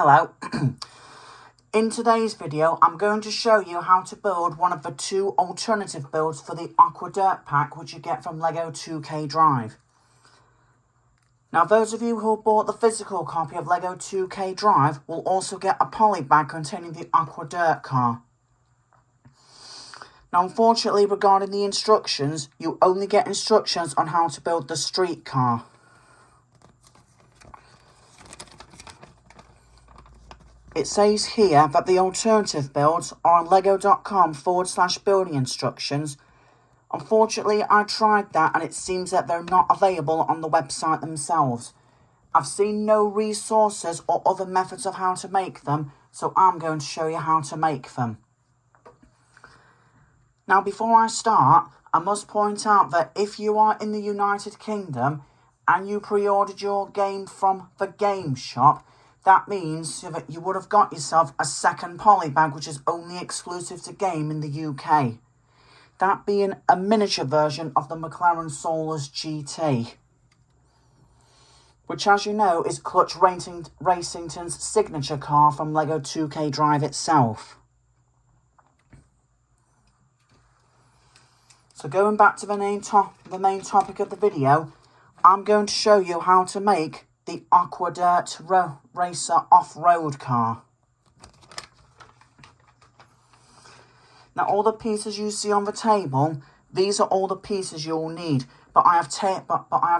Hello. In today's video, I'm going to show you how to build one of the two alternative builds for the Aquadirt pack, which you get from LEGO 2K Drive. Now, those of you who bought the physical copy of LEGO 2K Drive will also get a poly bag containing the Aquadirt car. Now, unfortunately, regarding the instructions, you only get instructions on how to build the street car. It says here that the alternative builds are on lego.com/building instructions. Unfortunately, I tried that and it seems that they're not available on the website themselves. I've seen no resources or other methods of how to make them, so I'm going to show you how to make them. Now, before I start, I must point out that if you are in the United Kingdom and you pre-ordered your game from the game shop, that means that you would have got yourself a second poly bag, which is only exclusive to game in the UK. That being a miniature version of the McLaren Solus GT, which, as you know, is Clutch Racington's signature car from LEGO 2K Drive itself. So going back to the main topic of the video, I'm going to show you how to make the Aquadirt Racer Off Road Car. Now, all the pieces you see on the table, these are all the pieces you'll need, but I have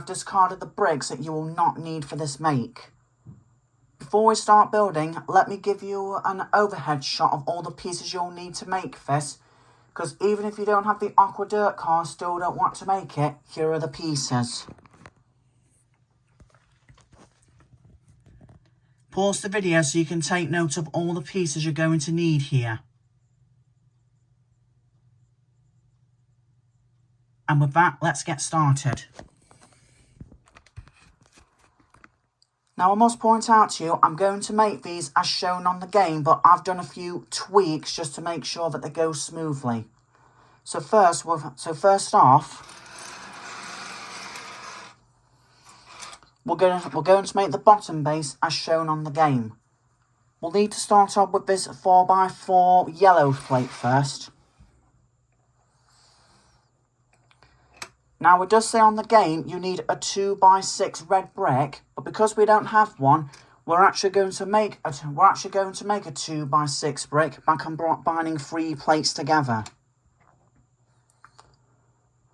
discarded the bricks that you will not need for this make. Before we start building, let me give you an overhead shot of all the pieces you'll need to make this, because even if you don't have the Aquadirt car, still don't want to make it, here are the pieces. Pause the video so you can take note of all the pieces you're going to need here. And with that, let's get started. Now, I must point out to you, I'm going to make these as shown on the game, but I've done a few tweaks just to make sure that they go smoothly. So first off, we're going to make the bottom base as shown on the game. We'll need to start off with this 4x4 yellow plate first. Now, it does say on the game you need a 2x6 red brick, but because we don't have one, we're actually going to make a 2x6 brick by combining 3 plates together.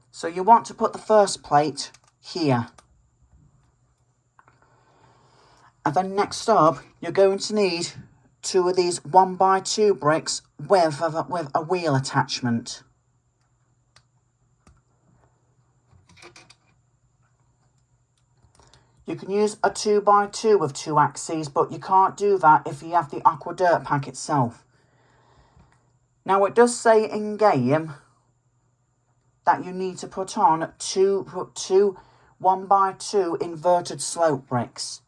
So you want to put the first plate here. And then next up, you're going to need 2 of these 1x2 bricks with a wheel attachment. You can use a 2x2 with 2 axes, but you can't do that if you have the Aquadirt pack itself. Now, it does say in game that you need to put on two 1x2 inverted slope bricks.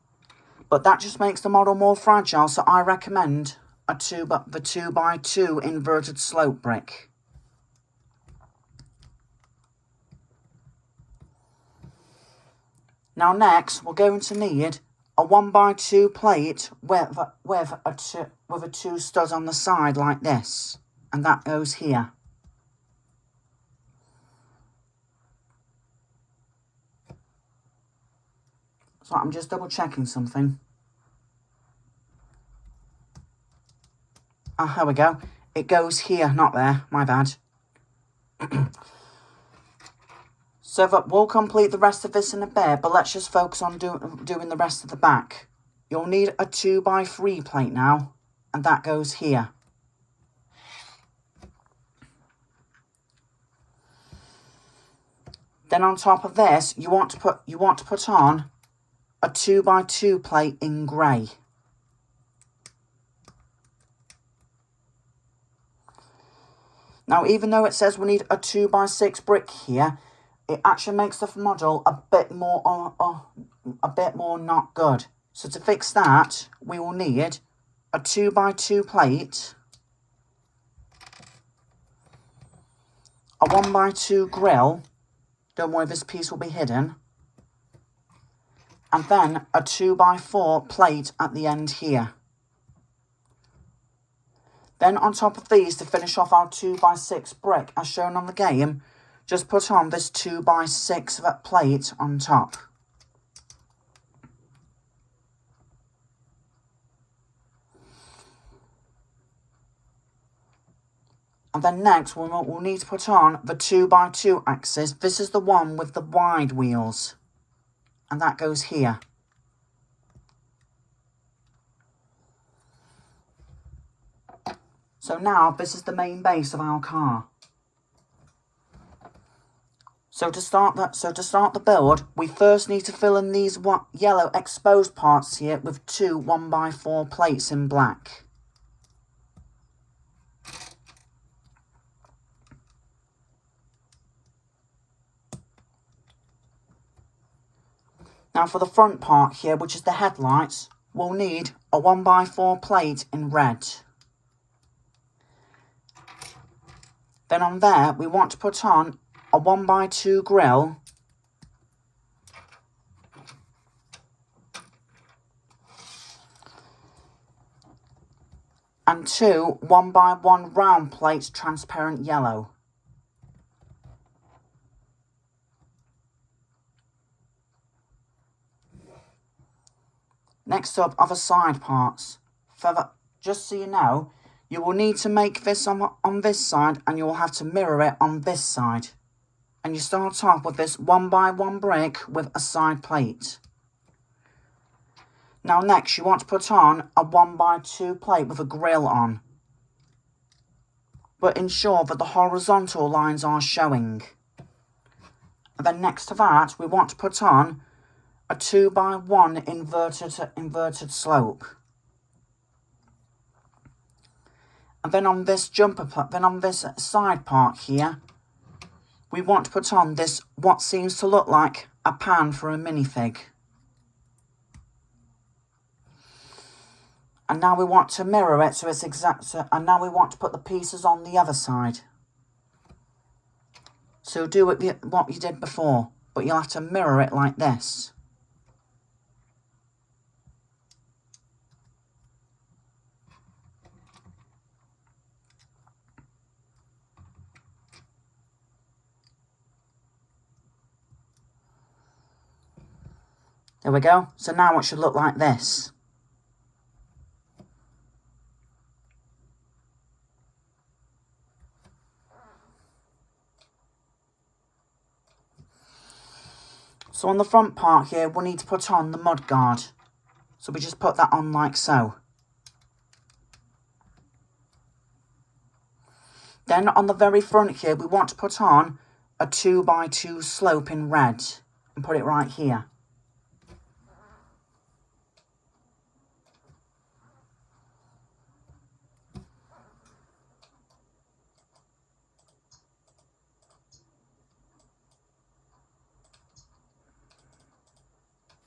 But that just makes the model more fragile, so I recommend the 2x2 inverted slope brick. Now next, we're going to need a 1x2 plate with a 2 studs on the side like this, and that goes here. So I'm just double checking something. Ah, here we go. It goes here, not there. My bad. So that we'll complete the rest of this in a bit, but let's just focus on doing the rest of the back. You'll need a 2x3 plate now, and that goes here. Then on top of this, you want to put on a 2x2 plate in grey. Now, even though it says we need a 2x6 brick here, it actually makes the model a bit more not good. So to fix that, we will need a 2x2 plate, a 1x2 grill. Don't worry, this piece will be hidden. And then a 2x4 plate at the end here. Then on top of these, to finish off our 2x6 brick, as shown on the game, just put on this 2x6 plate on top. And then next, we'll need to put on the 2x2 axis. This is the one with the wide wheels. And that goes here. So now, this is the main base of our car. So to start the build, we first need to fill in these yellow exposed parts here with two 1x4 plates in black. Now for the front part here, which is the headlights, we'll need a 1x4 plate in red. Then on there, we want to put on a 1x2 grille. And two 1x1 round plates, transparent yellow. Next up are the side parts. Just so you know, you will need to make this on this side, and you will have to mirror it on this side. And you start off with this 1x1 brick with a side plate. Now next, you want to put on a 1x2 plate with a grille on. But ensure that the horizontal lines are showing. And then next to that, we want to put on a 2x1 inverted slope. And then on this side part here, we want to put on this, what seems to look like a pan for a minifig. And now we want to mirror it so it's exact, and now we want to put the pieces on the other side. So do what you did before, but you'll have to mirror it like this. There we go. So now it should look like this. So on the front part here, we'll need to put on the mud guard. So we just put that on like so. Then on the very front here, we want to put on a 2x2 slope in red. And put it right here.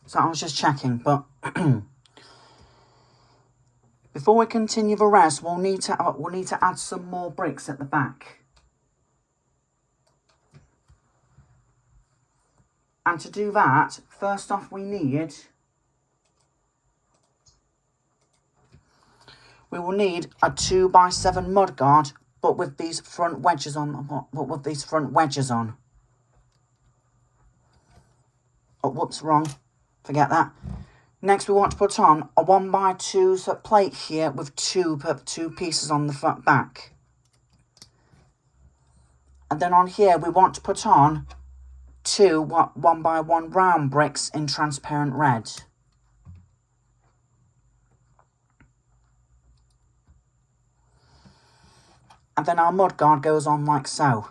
So I was just checking, but before we continue the rest, we'll need to add some more bricks at the back. And to do that, first off we will need a 2x7 mudguard, but with these front wedges on. Oh, whoops, wrong. Forget that. Next, we want to put on a 1x2 plate here with two pieces on the front back. And then on here, we want to put on two 1x1 round bricks in transparent red. And then our mudguard goes on like so.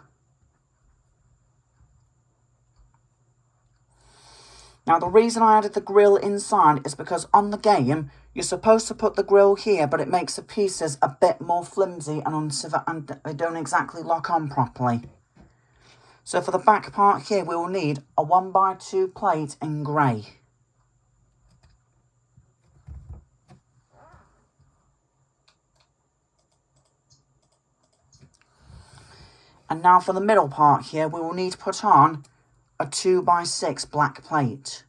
Now the reason I added the grill inside is because on the game, you're supposed to put the grill here, but it makes the pieces a bit more flimsy and they don't exactly lock on properly. So for the back part here, we will need a 1x2 plate in grey. And now for the middle part here, we will need to put on a 2x6 black plate.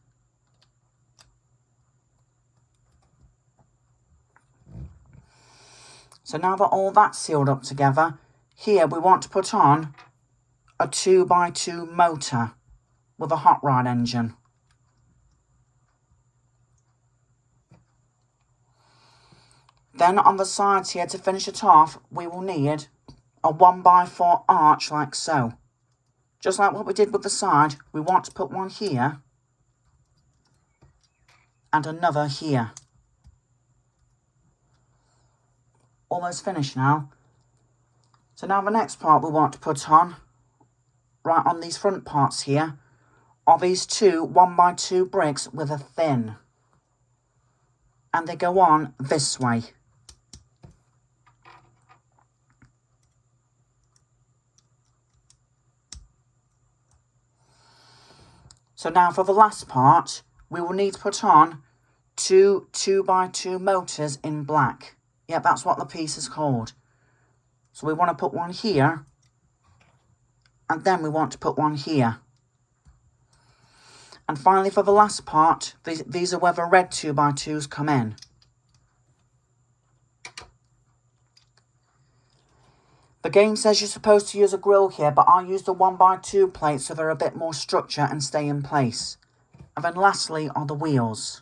So now that all that's sealed up together, here we want to put on a 2x2 motor with a hot rod engine. Then on the sides here, to finish it off, we will need a 1x4 arch like so. Just like what we did with the side, we want to put one here and another here. Almost finished now. So now the next part we want to put on, right on these front parts here, are these two 1x2 bricks with a thin. And they go on this way. So now for the last part, we will need to put on two 2x2 motors in black. Yeah, that's what the piece is called. So we want to put one here, and then we want to put one here. And finally for the last part, these are where the red 2x2s come in. The game says you're supposed to use a grill here, but I used a 1x2 plate so they're a bit more structure and stay in place. And then lastly are the wheels.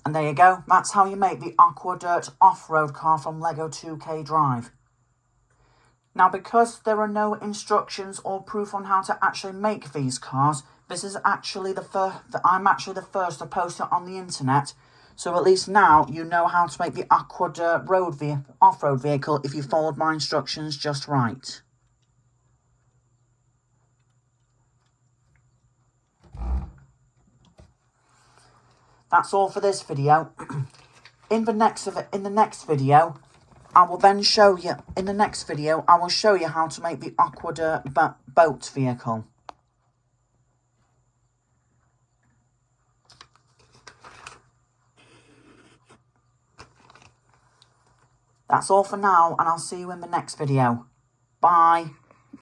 And there you go, that's how you make the Aquadirt Off Road Car from LEGO 2K Drive. Now, because there are no instructions or proof on how to actually make these cars, this is actually I'm actually the first to post it on the internet. So at least now you know how to make the Aquadirt off-road vehicle if you followed my instructions just right. That's all for this video. In the next video, I will then show you, I will show you how to make the Aquadirt boat vehicle. That's all for now, and I'll see you in the next video. Bye.